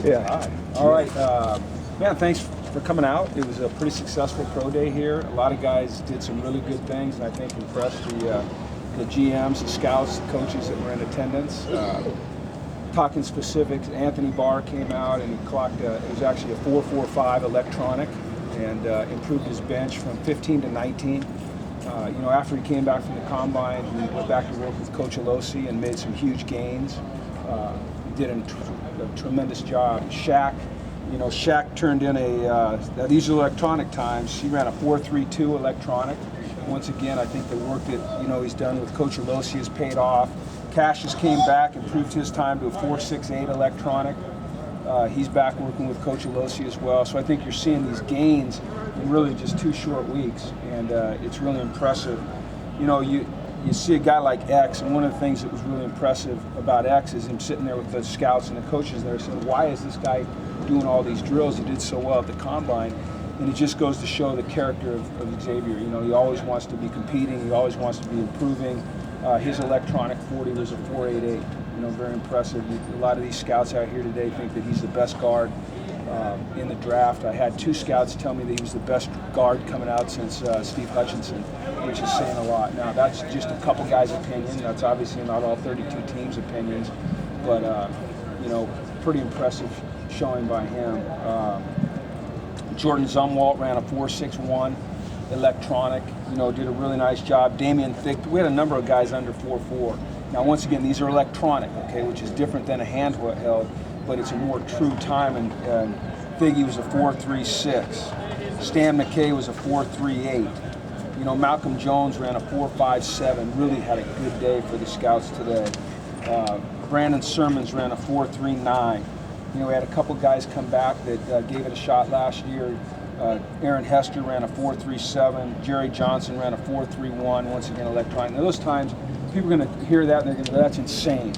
Yeah. All right. Man, thanks for coming out. It was a pretty successful pro day here. A lot of guys did some really good things, and I think impressed the GMs, the scouts, the coaches that were in attendance. Talking specifics, Anthony Barr came out and he clocked, it was actually a 4.45 electronic, and improved his bench from 15 to 19. After he came back from the combine, he went back to work with Coach Alosi and made some huge gains. He did a tremendous job. Shaq turned in these are electronic times. He ran a 4.32 electronic. Once again, I think the work that he's done with Coach Alosi has paid off. Cassius came back, improved his time to a 4.68 electronic. He's back working with Coach Alosi as well. So I think you're seeing these gains in really just 2 short weeks, and it's really impressive. You see a guy like X, and one of the things that was really impressive about X is him sitting there with the scouts and the coaches there saying, why is this guy doing all these drills? He did so well at the combine. And it just goes to show the character of Xavier. He always wants to be competing. He always wants to be improving. His electronic 40 was a 4.88. Very impressive. A lot of these scouts out here today think that he's the best guard in the draft. I had 2 scouts tell me that he was the best guard coming out since Steve Hutchinson, which is saying a lot. Now, that's just a couple guys' opinion. That's obviously not all 32 teams' opinions, but pretty impressive showing by him. Jordan Zumwalt ran a 4.61 electronic, did a really nice job. Damian Thick, we had a number of guys under 4.4. Now, once again, these are electronic, okay, which is different than a handheld, but it's a more true time. And Figgy was a 4.36. Stan McKay was a 4.38. Malcolm Jones ran a 4.57. Really had a good day for the scouts today. Brandon Sermons ran a 4.39. We had a couple guys come back that gave it a shot last year. Aaron Hester ran a 4.37. Jerry Johnson ran a 4.31. Once again, electronic. Now, those times, people are going to hear that and they're going to go, that's insane.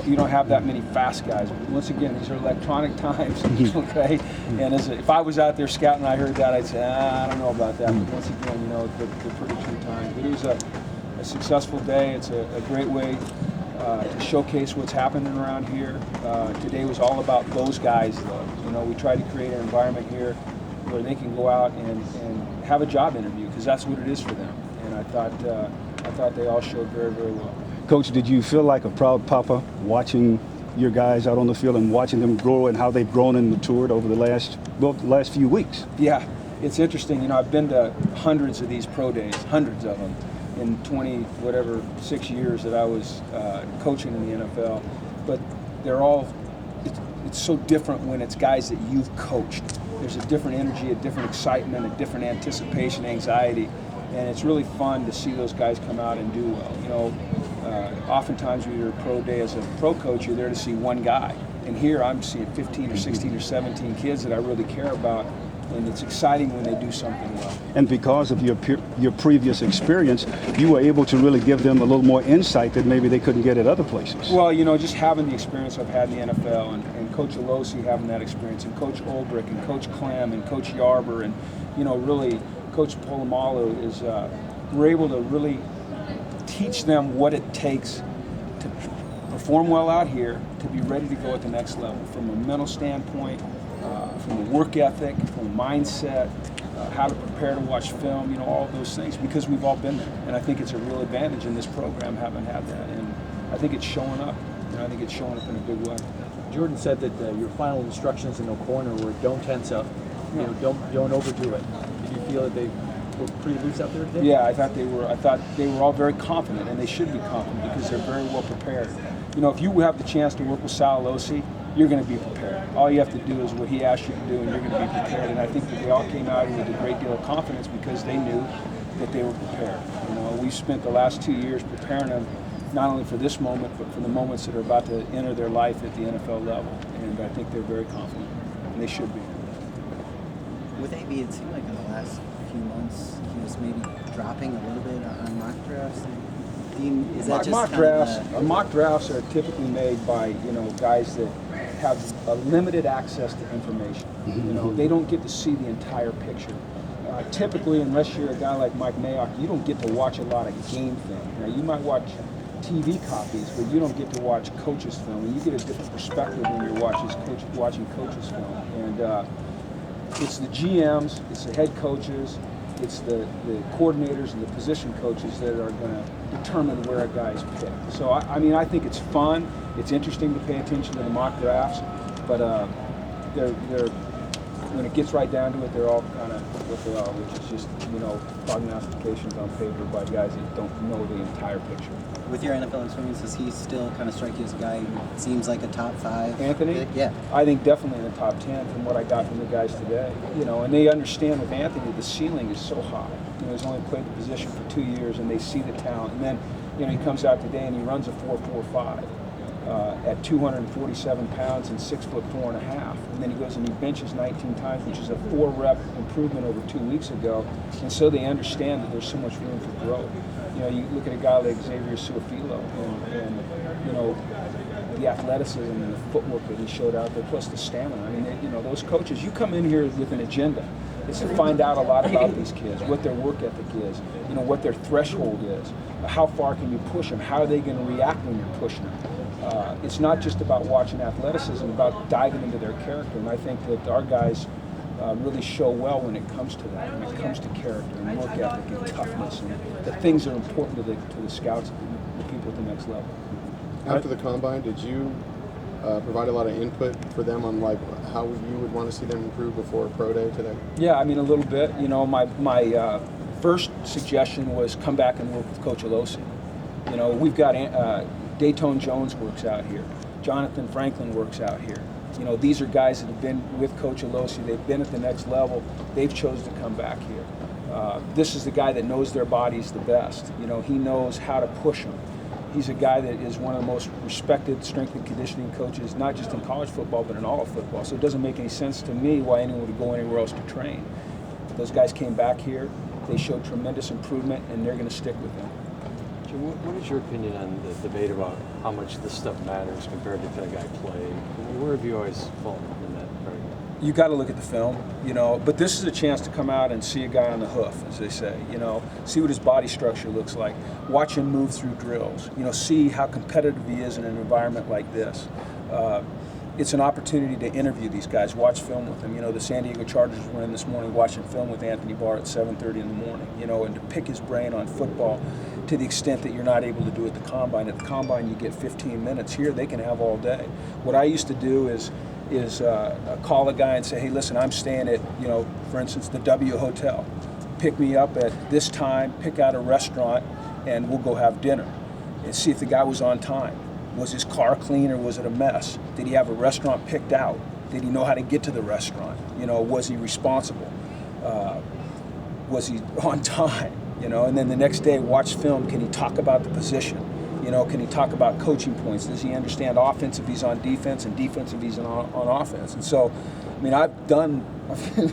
You don't have that many fast guys. Once again, these are electronic times, okay? And if I was out there scouting and I heard that, I'd say, I don't know about that. But once again, they're pretty true times. But it was a successful day. It's a great way to showcase what's happening around here. Today was all about those guys, though. We tried to create an environment here where they can go out and have a job interview, because that's what it is for them. And I thought they all showed very, very well. Coach, did you feel like a proud papa watching your guys out on the field and watching them grow and how they've grown and matured over the last few weeks? Yeah, it's interesting. I've been to hundreds of these pro days, hundreds of them, in 6 years that I was coaching in the NFL. But they're all, it's so different when it's guys that you've coached. There's a different energy, a different excitement, a different anticipation, anxiety, and it's really fun to see those guys come out and do well. Oftentimes when you're a pro day as a pro coach, you're there to see one guy. And here I'm seeing 15 or 16 or 17 kids that I really care about, and it's exciting when they do something well. And because of your previous experience, you were able to really give them a little more insight that maybe they couldn't get at other places. Well, just having the experience I've had in the NFL, and Coach Alosi having that experience, and Coach Olbrich, and Coach Clem, and Coach Yarber, and really Coach Polamalu is, we're able to really teach them what it takes to perform well out here, to be ready to go at the next level, from a mental standpoint, from a work ethic, from a mindset, how to prepare to watch film, all of those things, because we've all been there. And I think it's a real advantage in this program having had that. And I think it's showing up. I think it's showing up in a big way. Jordan said that your final instructions in the corner were don't tense up, don't overdo it. Did you feel that they were pretty loose out there today? Yeah, I thought they were all very confident, and they should be confident because they're very well prepared. If you have the chance to work with Sal Alosi, you're going to be prepared. All you have to do is what he asked you to do, and you're going to be prepared. And I think that they all came out with a great deal of confidence because they knew that they were prepared. We've spent the last 2 years preparing them not only for this moment, but for the moments that are about to enter their life at the NFL level. And I think they're very confident, and they should be. With AB, it seemed like in the last few months he was maybe dropping a little bit on mock drafts. Is that mock drafts are typically made by guys that have a limited access to information. They don't get to see the entire picture. Typically, unless you're a guy like Mike Mayock, you don't get to watch a lot of game film. Now, you might watch TV copies, but you don't get to watch coaches' film, and you get a different perspective when you're watching coaches' film. And it's the GMs, it's the head coaches, it's the coordinators and the position coaches that are going to determine where a guy's picked. So I mean, I think it's fun. It's interesting to pay attention to the mock drafts, but they're when it gets right down to it, they're all kind of what they are, which is just, you know, prognostications on paper by guys that don't know the entire picture. With your NFL experience, does he still kind of strike you as a guy who seems like a top 5? Anthony? Yeah. I think definitely in the top 10 from what I got from the guys today. You know, and they understand with Anthony the ceiling is so high. You know, he's only played the position for 2 years, and they see the talent. And then, you know, he comes out today and he runs a 4.45 at 247 pounds and 6'4.5". And then he goes and he benches 19 times, which is a 4-rep improvement over 2 weeks ago. And so they understand that there's so much room for growth. You know, you look at a guy like Xavier Suafilo and you know, the athleticism and the footwork that he showed out there, plus the stamina. I mean, you know, those coaches, you come in here with an agenda. It's to find out a lot about these kids, what their work ethic is, you know, what their threshold is, how far can you push them, how are they going to react when you're pushing them. It's not just about watching athleticism, about diving into their character. And I think that our guys really show well when it comes to that, when it comes to character and work ethic and toughness and the things that are important to the scouts, the people at the next level. After the combine, did you provide a lot of input for them on like how you would want to see them improve before pro day today? Yeah, I mean, a little bit. You know, my first suggestion was come back and work with Coach Alosi. You know, we've got Dayton Jones works out here. Jonathan Franklin works out here. You know, these are guys that have been with Coach Alosi. They've been at the next level. They've chosen to come back here. This is the guy that knows their bodies the best. You know, he knows how to push them. He's a guy that is one of the most respected strength and conditioning coaches, not just in college football, but in all of football. So it doesn't make any sense to me why anyone would go anywhere else to train. Those guys came back here. They showed tremendous improvement, and they're going to stick with them. Jim, what is your opinion on the debate about how much this stuff matters compared to can a guy play? Where have you always fallen in that argument? You got to look at the film, you know, but this is a chance to come out and see a guy on the hoof, as they say, you know, see what his body structure looks like, watch him move through drills, you know, see how competitive he is in an environment like this. It's an opportunity to interview these guys, watch film with them. You know, the San Diego Chargers were in this morning watching film with Anthony Barr at 7:30 in the morning, you know, and to pick his brain on football to the extent that you're not able to do at the Combine. At the Combine, you get 15 minutes. Here, they can have all day. What I used to do is call a guy and say, hey, listen, I'm staying at, you know, for instance, the W Hotel. Pick me up at this time, pick out a restaurant, and we'll go have dinner and see if the guy was on time. Was his car clean or was it a mess? Did he have a restaurant picked out? Did he know how to get to the restaurant? You know, was he responsible? Was he on time? You know, and then the next day, watch film. Can he talk about the position? You know, can he talk about coaching points? Does he understand offense if he's on defense and defense if he's on offense? And so, I mean, I've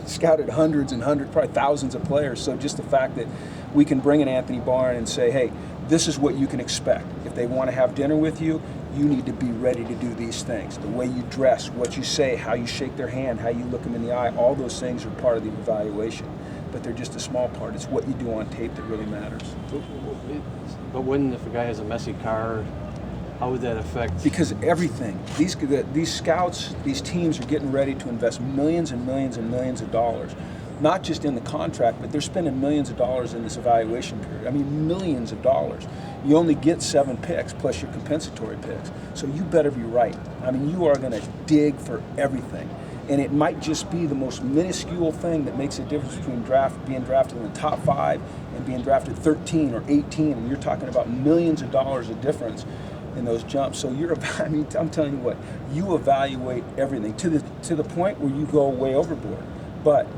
scouted hundreds and hundreds, probably thousands of players. So just the fact that we can bring in Anthony Barr and say, hey, this is what you can expect. If they want to have dinner with you, you need to be ready to do these things. The way you dress, what you say, how you shake their hand, how you look them in the eye, all those things are part of the evaluation. But they're just a small part. It's what you do on tape that really matters. But if a guy has a messy car, how would that affect? Because everything, these scouts, these teams are getting ready to invest millions and millions and millions of dollars. Not just in the contract, but they're spending millions of dollars in this evaluation period. I mean, millions of dollars. You only get 7 picks plus your compensatory picks. So you better be right. I mean, you are going to dig for everything. And it might just be the most minuscule thing that makes a difference between being drafted in the top 5 and being drafted 13 or 18. And you're talking about millions of dollars of difference in those jumps. So I mean, I'm telling you what, you evaluate everything to the point where you go way overboard. But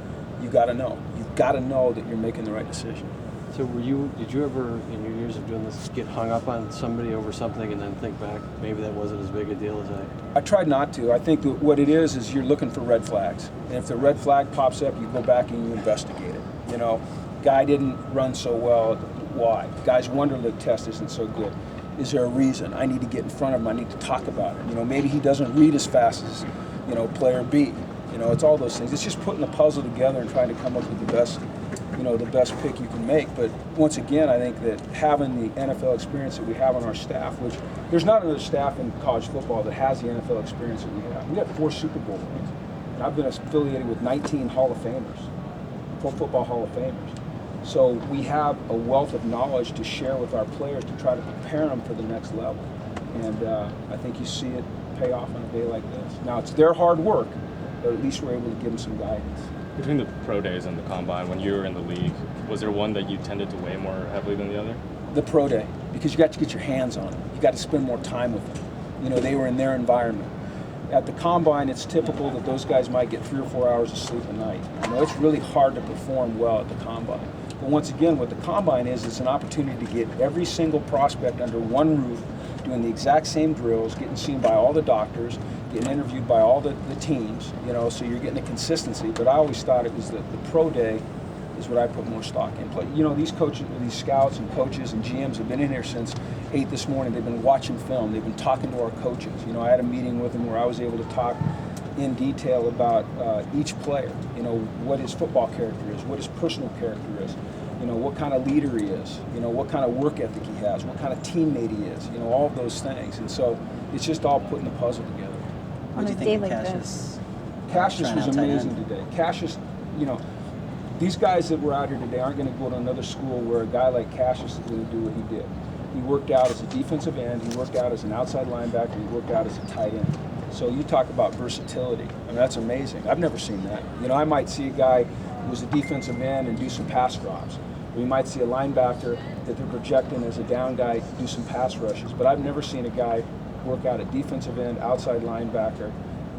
you got to know. You've got to know that you're making the right decision. So did you ever, in your years of doing this, get hung up on somebody over something and then think back, maybe that wasn't as big a deal as I tried not to. I think that what it is you're looking for red flags. And if the red flag pops up, you go back and you investigate it. You know, guy didn't run so well. Why? Guy's Wonderlic test isn't so good. Is there a reason? I need to get in front of him. I need to talk about it. You know, maybe he doesn't read as fast as, you know, player B. You know, it's all those things. It's just putting the puzzle together and trying to come up with the the best pick you can make. But once again, I think that having the NFL experience that we have on our staff, which there's not another staff in college football that has the NFL experience that we have. We got 4 Super Bowl rings, and I've been affiliated with 19 Hall of Famers, Pro Football Hall of Famers. So we have a wealth of knowledge to share with our players to try to prepare them for the next level. And I think you see it pay off on a day like this. Now, it's their hard work, but at least we're able to give them some guidance. Between the pro days and the combine, when you were in the league, was there one that you tended to weigh more heavily than the other? The pro day, because you got to get your hands on them. You got to spend more time with them. They were in their environment. At the combine, it's typical that those guys might get 3 or 4 hours of sleep a night. It's really hard to perform well at the combine. But once again, what the combine is, it's an opportunity to get every single prospect under one roof, doing the exact same drills, getting seen by all the doctors, getting interviewed by all the teams, so you're getting a consistency. But I always thought it was the pro day is what I put more stock in. These coaches, these scouts and coaches and GMs have been in here since 8 this morning. They've been watching film. They've been talking to our coaches. I had a meeting with them where I was able to talk in detail about each player, what his football character is, what his personal character is, what kind of leader he is, what kind of work ethic he has, what kind of teammate he is, all of those things. And so it's just all putting the puzzle together. What do you think of Cassius? Cassius was Trying out amazing tight end. today. Cassius, these guys that were out here today aren't going to go to another school where a guy like Cassius is going to do what he did. He worked out as a defensive end, he worked out as an outside linebacker, he worked out as a tight end. So you talk about versatility. That's amazing. I've never seen that. I might see a guy who was a defensive end and do some pass drops. We might see a linebacker that they're projecting as a down guy do some pass rushes. But I've never seen a guy work out at defensive end, outside linebacker,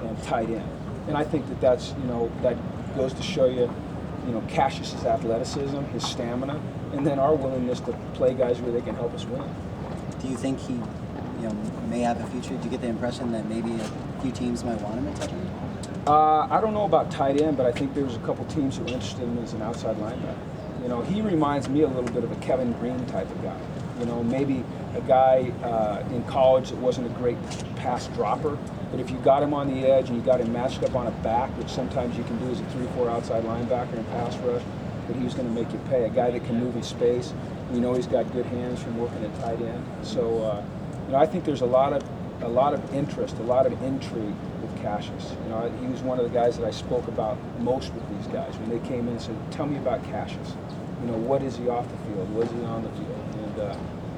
and tight end. And I think that's, that goes to show you, Cassius's athleticism, his stamina, and then our willingness to play guys where they can help us win. Do you think he, may have a future? Do you get the impression that maybe a few teams might want him at tight end? I don't know about tight end, but I think there's a couple teams that were interested in him as an outside linebacker. He reminds me a little bit of a Kevin Green type of guy. Maybe a guy in college that wasn't a great pass dropper, but if you got him on the edge and you got him matched up on a back, which sometimes you can do as a 3-4 outside linebacker and pass rush, but he was going to make you pay. A guy that can move in space. He's got good hands from working at tight end. So, I think there's a lot of interest, a lot of intrigue with Cassius. He was one of the guys that I spoke about most with these guys when they came in and said, "Tell me about Cassius. What is he off the field? What is he on the field?" And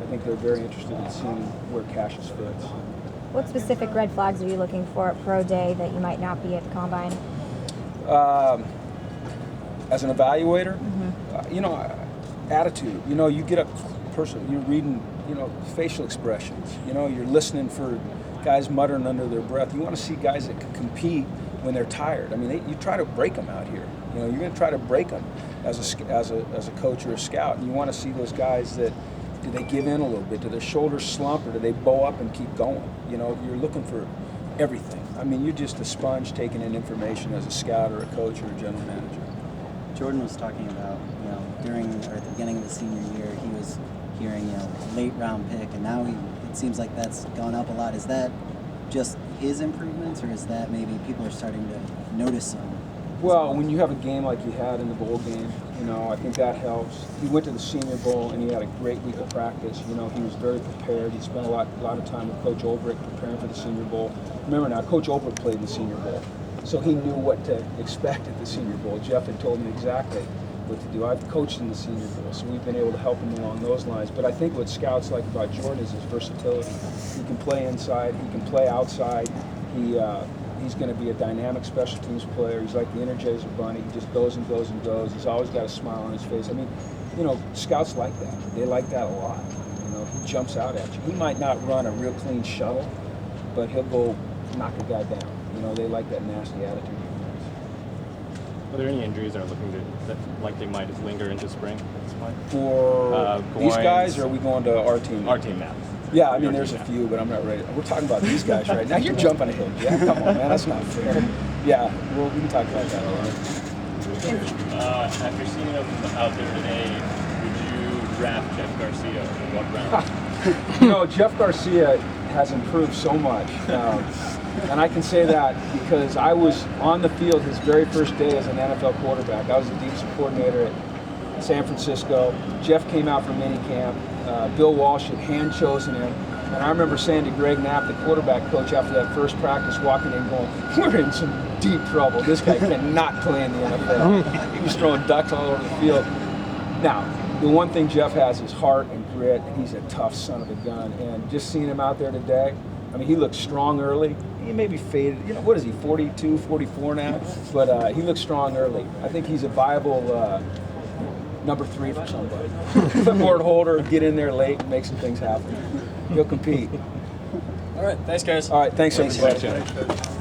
I think they're very interested in seeing where Cassius fits. What specific red flags are you looking for at pro day that you might not be at the combine? As an evaluator, attitude. You get up person, you're reading, facial expressions. You're listening for guys muttering under their breath. You want to see guys that can compete when they're tired. You try to break them out here. You're going to try to break them as a coach or a scout. And you want to see those guys that, do they give in a little bit? Do their shoulders slump, or do they bow up and keep going? You're looking for everything. You're just a sponge taking in information as a scout or a coach or a general manager. Jordan was talking about, during or at the beginning of the senior year, he was hearing, late round pick, and now it seems like that's gone up a lot. Is that just his improvements, or is that maybe people are starting to notice some? Well, when you have a game like you had in the bowl game, I think that helps. He went to the Senior Bowl and he had a great week of practice. He was very prepared. He spent a lot of time with Coach Olbrich preparing for the Senior Bowl. Remember now, Coach Olbrich played in the Senior Bowl, so he knew what to expect at the Senior Bowl. Jeff had told me exactly what to do. I've coached in the Senior Bowl, so we've been able to help him along those lines. But I think what scouts like about Jordan is his versatility. He can play inside. He can play outside. He's going to be a dynamic special teams player. He's like the Energizer Bunny. He just goes and goes and goes. He's always got a smile on his face. Scouts like that. They like that a lot. He jumps out at you. He might not run a real clean shuttle, but he'll go knock a guy down. They like that nasty attitude. Are there any injuries that are they might linger into spring at this point? For these guys, or are we going to our team? Our team now. Yeah, there's a few, but I'm not ready. We're talking about these guys right now. You're jumping ahead, Jack. Come on, man. That's not fair. Yeah, well, we can talk about that later. After seeing him out there today, would you draft Jeff Garcia in what round? Jeff Garcia has improved so much. And I can say that because I was on the field his very first day as an NFL quarterback. I was the defensive coordinator San Francisco. Jeff came out from minicamp. Bill Walsh had hand chosen him. And I remember saying to Greg Knapp, the quarterback coach, after that first practice, walking in going, we're in some deep trouble. This guy cannot play in the NFL. He was throwing ducks all over the field. Now, the one thing Jeff has is heart and grit, and he's a tough son of a gun. And just seeing him out there today, I mean, he looked strong early. He may be faded. You know, what is he, 42, 44 now? But he looks strong early. I think he's a viable number 3 for somebody. Clipboard holder, get in there late and make some things happen. He'll compete. All right, thanks, guys. All right, thanks everybody. Thanks.